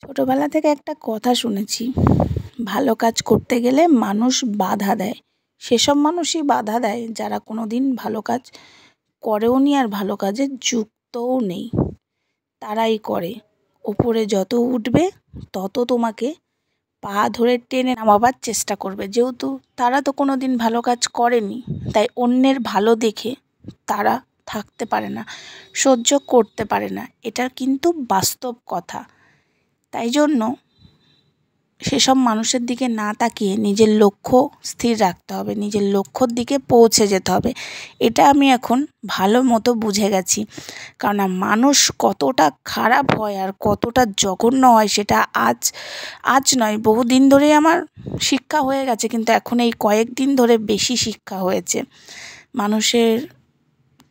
ছোটবেলা থেকে একটা কথা শুনেছি, ভালো কাজ করতে গেলে মানুষ বাধা দেয়। সেসব মানুষই বাধা দেয় যারা কোনো দিন ভালো কাজ করেওনি আর ভালো কাজে যুক্তও নেই। তারাই করে। ওপরে যত উঠবে তত তোমাকে পা ধরে টেনে নামাবার চেষ্টা করবে, যেহেতু তারা তো কোনো দিন ভালো কাজ করেনি। তাই অন্যের ভালো দেখে তারা থাকতে পারে না, সহ্য করতে পারে না। এটা কিন্তু বাস্তব কথা। তাই জন্য সেসব মানুষের দিকে না তাকিয়ে নিজের লক্ষ্য স্থির রাখতে হবে, নিজের লক্ষ্যর দিকে পৌঁছে যেতে হবে। এটা আমি এখন ভালো মতো বুঝে গেছি। কারণ মানুষ কতটা খারাপ হয় আর কতটা জঘন্য হয় সেটা আজ নয়, বহুদিন ধরেই আমার শিক্ষা হয়ে গেছে, কিন্তু এখন এই কয়েকদিন ধরে বেশি শিক্ষা হয়েছে। মানুষের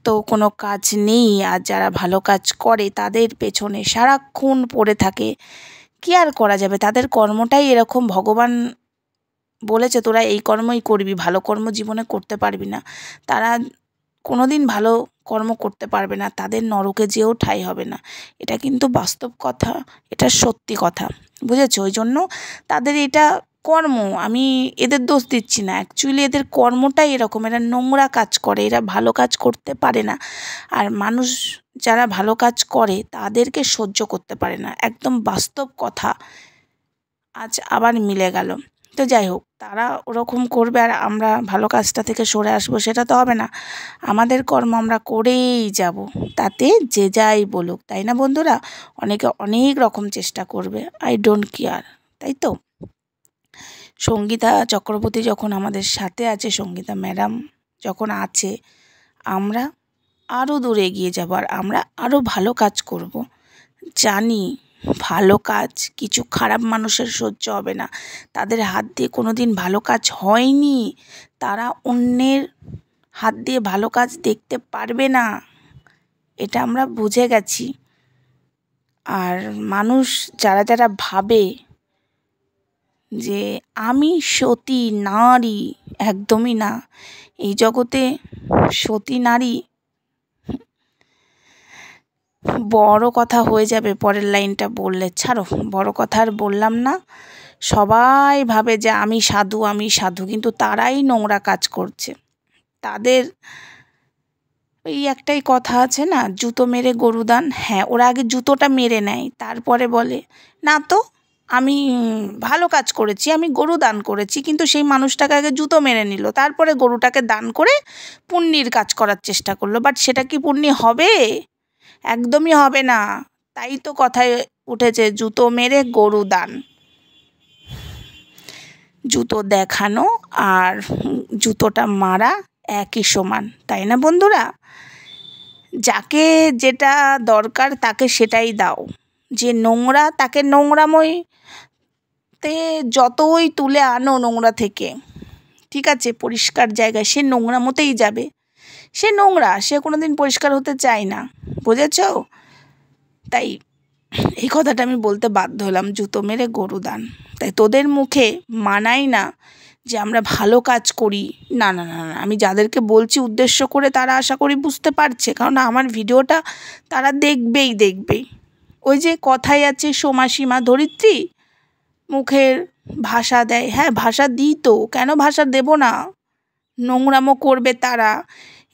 তো কোনো কাজ নেই, আর যারা ভালো কাজ করে তাদের পেছনে সারাক্ষণ পড়ে থাকে। কি আর করা যাবে, তাদের কর্মটাই এরকম। ভগবান বলেছে তোরা এই কর্মই করবি, ভালো কর্ম জীবনে করতে পারবি না। তারা কোনো দিন ভালো কর্ম করতে পারবে না, তাদের নরকে যেও ঠাঁই হবে না। এটা কিন্তু বাস্তব কথা, এটা সত্যি কথা, বুঝেছো? ওই জন্য তাদের এটা কর্ম, আমি এদের দোষ দিচ্ছি না। অ্যাকচুয়ালি এদের কর্মটাই এরকম, এরা নোংরা কাজ করে, এরা ভালো কাজ করতে পারে না। আর মানুষ যারা ভালো কাজ করে তাদেরকে সহ্য করতে পারে না, একদম বাস্তব কথা। আজ আবার মিলে গেল। তো যাই হোক, তারা ওরকম করবে আর আমরা ভালো কাজটা থেকে সরে আসবো, সেটা তো হবে না। আমাদের কর্ম আমরা করেই যাব, তাতে যে যাই বলুক, তাই না বন্ধুরা? অনেকে অনেক রকম চেষ্টা করবে, আই ডোন্ট কেয়ার, তাই তো? সঙ্গীতা চক্রবর্তী যখন আমাদের সাথে আছে, সঙ্গীতা ম্যাডাম যখন আছে, আমরা আরও দূরে এগিয়ে যাব আর আমরা আরও ভালো কাজ করব। জানি ভালো কাজ কিছু খারাপ মানুষের সহ্য হবে না, তাদের হাত দিয়ে কোনো দিন ভালো কাজ হয়নি, তারা অন্যের হাত দিয়ে ভালো কাজ দেখতে পারবে না, এটা আমরা বুঝে গেছি। আর মানুষ যারা যারা ভাবে যে আমি সতী নারী, একদমই না। এই জগতে সতী নারী বড় কথা হয়ে যাবে, পরের লাইনটা বললে। ছাড়ো, বড় কথা আর বললাম না। সবাই ভাবে যে আমি সাধু, আমি সাধু, কিন্তু তারাই নোংরা কাজ করছে। তাদের ওই একটাই কথা আছে না, জুতো মেরে গরু দান। হ্যাঁ, ওরা আগে জুতোটা মেরে নেয়, তারপরে বলে না তো আমি ভালো কাজ করেছি, আমি গরু দান করেছি। কিন্তু সেই মানুষটাকে আগে জুতো মেরে নিল, তারপরে গরুটাকে দান করে পুণ্যির কাজ করার চেষ্টা করলো। বাট সেটা কি পুণ্যি হবে? একদমই হবে না। তাই তো কথায় উঠেছে, জুতো মেরে গরু দান। জুতো দেখানো আর জুতোটা মারা একই সমান, তাই না বন্ধুরা? যাকে যেটা দরকার তাকে সেটাই দাও। যে নোংরা তাকে নোংরাময়তে যতই তুলে আনো নোংরা থেকে, ঠিক আছে, পরিষ্কার জায়গায় সে নোংরামতেই যাবে। সে নোংরা, সে কোনো দিন পরিষ্কার হতে চায় না, বুঝেছ? তাই এই কথাটা আমি বলতে বাধ্য হলাম, জুতো মেরে গরু দান। তাই তোদের মুখে মানাই না যে আমরা ভালো কাজ করি। না না না না, আমি যাদেরকে বলছি উদ্দেশ্য করে, তারা আশা করি বুঝতে পারছে, কারণ আমার ভিডিওটা তারা দেখবেই। ওই যে কথাই আছে, সমাসীমা ধরিত্রী মুখের ভাষা দেয়। হ্যাঁ, ভাষা দিই তো, কেন ভাষা দেব না? নোংরামো করবে তারা,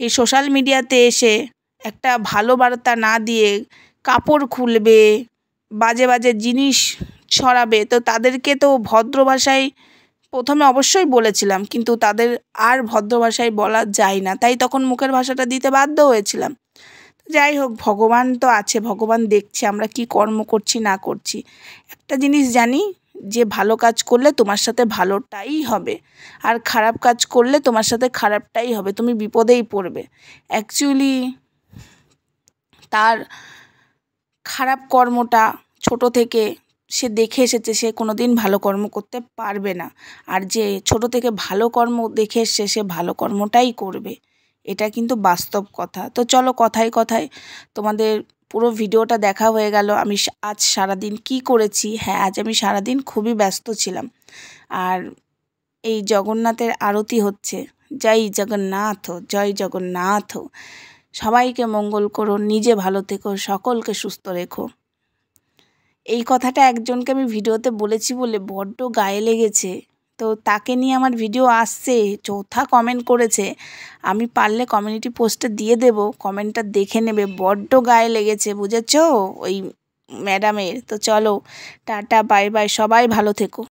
এই সোশ্যাল মিডিয়াতে এসে একটা ভালো বার্তা না দিয়ে কাপড় খুলবে, বাজে বাজে জিনিস ছড়াবে। তো তাদেরকে তো ভদ্র ভাষায় প্রথমে অবশ্যই বলেছিলাম, কিন্তু তাদের আর ভদ্র ভাষায় বলা যায় না, তাই তখন মুখের ভাষাটা দিতে বাধ্য হয়েছিলাম। যাই হোক, ভগবান তো আছে, ভগবান দেখছে আমরা কি কর্ম করছি না করছি। একটা জিনিস জানি, যে ভালো কাজ করলে তোমার সাথে ভালোটাই হবে, আর খারাপ কাজ করলে তোমার সাথে খারাপটাই হবে, তুমি বিপদেই পড়বে। অ্যাকচুয়ালি তার খারাপ কর্মটা ছোট থেকে সে দেখে এসেছে, সে কোনো দিন ভালো কর্ম করতে পারবে না। আর যে ছোট থেকে ভালো কর্ম দেখে এসছে, সে ভালো কর্মটাই করবে। এটা কিন্তু বাস্তব কথা। তো চলো, কথায় কথায় তোমাদের পুরো ভিডিওটা দেখা হয়ে গেল। আমি আজ সারাদিন কি করেছি। হ্যাঁ, আজ আমি সারাদিন খুবই ব্যস্ত ছিলাম। আর এই জগন্নাথের আরতি হচ্ছে। জয় জগন্নাথ, জয় জগন্নাথ। সবাইকে মঙ্গল করো, নিজে ভালো থেকো, সকলকে সুস্থ রেখো। এই কথাটা একজনকে আমি ভিডিওতে বলেছি বলে বড্ড গায়ে লেগেছে। তো তাকে নিয়ে আমার ভিডিও আসছে, চৌথা কমেন্ট করেছে। আমি পারলে কমিউনিটি পোস্টে দিয়ে দেব, কমেন্টটা দেখে নেবে। বড্ড গায়ে লেগেছে, বুঝেছো ওই ম্যাডামের। তো চলো, টাটা বাই বাই, সবাই ভালো থেকো।